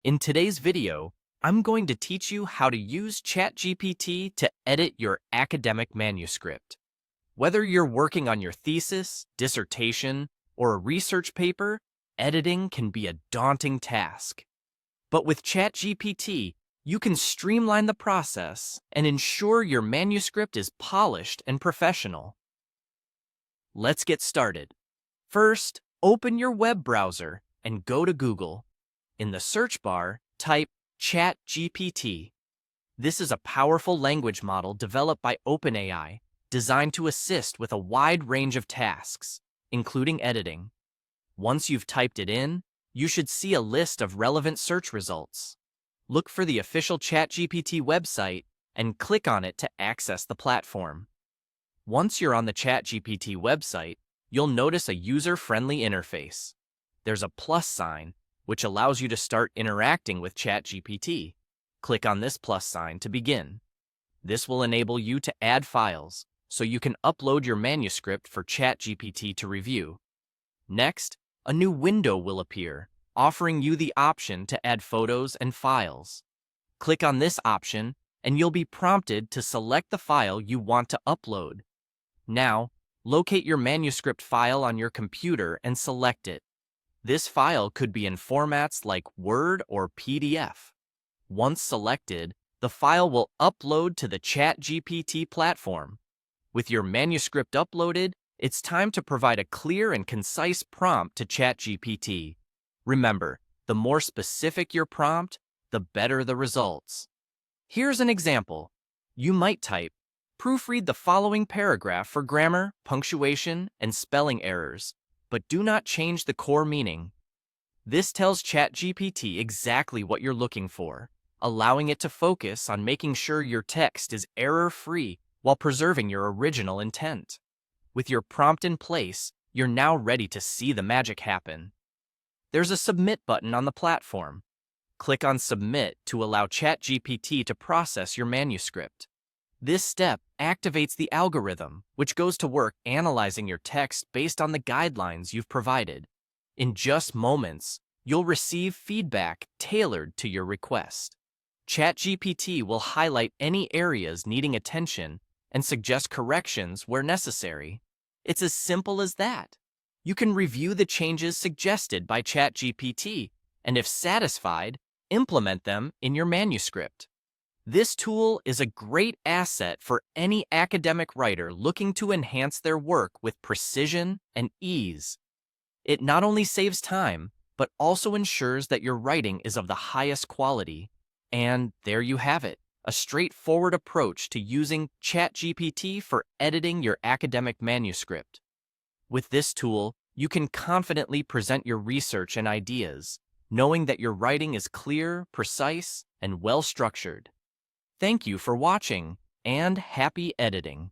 In today's video, I'm going to teach you how to use ChatGPT to edit your academic manuscript. Whether you're working on your thesis, dissertation, or a research paper, editing can be a daunting task. But with ChatGPT, you can streamline the process and ensure your manuscript is polished and professional. Let's get started. First, open your web browser and go to Google. In the search bar, type ChatGPT. This is a powerful language model developed by OpenAI, designed to assist with a wide range of tasks, including editing. Once you've typed it in, you should see a list of relevant search results. Look for the official ChatGPT website and click on it to access the platform. Once you're on the ChatGPT website, you'll notice a user-friendly interface. There's a plus sign, which allows you to start interacting with ChatGPT. Click on this plus sign to begin. This will enable you to add files, so you can upload your manuscript for ChatGPT to review. Next, a new window will appear, offering you the option to add photos and files. Click on this option, and you'll be prompted to select the file you want to upload. Now, locate your manuscript file on your computer and select it. This file could be in formats like Word or PDF. Once selected, the file will upload to the ChatGPT platform. With your manuscript uploaded, it's time to provide a clear and concise prompt to ChatGPT. Remember, the more specific your prompt, the better the results. Here's an example. You might type, "Proofread the following paragraph for grammar, punctuation, and spelling errors, but do not change the core meaning." This tells ChatGPT exactly what you're looking for, allowing it to focus on making sure your text is error-free while preserving your original intent. With your prompt in place, you're now ready to see the magic happen. There's a Submit button on the platform. Click on Submit to allow ChatGPT to process your manuscript. This step activates the algorithm, which goes to work analyzing your text based on the guidelines you've provided. In just moments, you'll receive feedback tailored to your request. ChatGPT will highlight any areas needing attention and suggest corrections where necessary. It's as simple as that. You can review the changes suggested by ChatGPT, and if satisfied, implement them in your manuscript. This tool is a great asset for any academic writer looking to enhance their work with precision and ease. It not only saves time, but also ensures that your writing is of the highest quality. And there you have it, a straightforward approach to using ChatGPT for editing your academic manuscript. With this tool, you can confidently present your research and ideas, knowing that your writing is clear, precise, and well-structured. Thank you for watching, and happy editing!